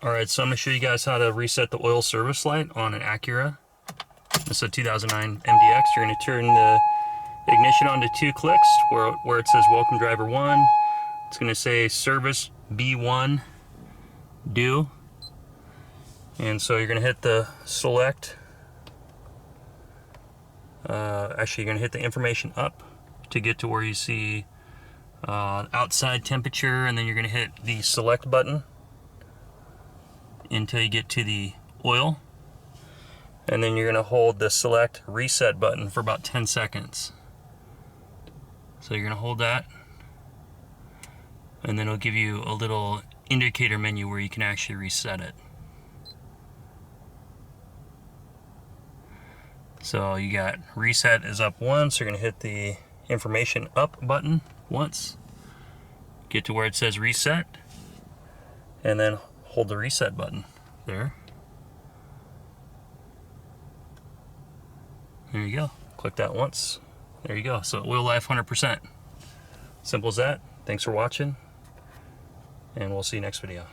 Alright, so I'm going to show you guys how to reset the oil service light on an Acura. It's a 2009 MDX. You're going to turn the ignition on to 2 clicks where it says Welcome Driver 1. It's going to say Service B1 Due. And so you're going to hit the select. Actually, you're going to hit the information up to get to where you see outside temperature, and then you're going to hit the select button until you get to the oil, and then you're going to hold the select reset button for about 10 seconds. So you're going to hold that, and then it'll give you a little indicator menu where you can actually reset it. So you got reset is up once. You're going to hit the information up button once, get to where it says reset, and then hold the reset button there. There you go. Click that once. There you go. So oil life 100%. Simple as that. Thanks for watching, and we'll see you next video.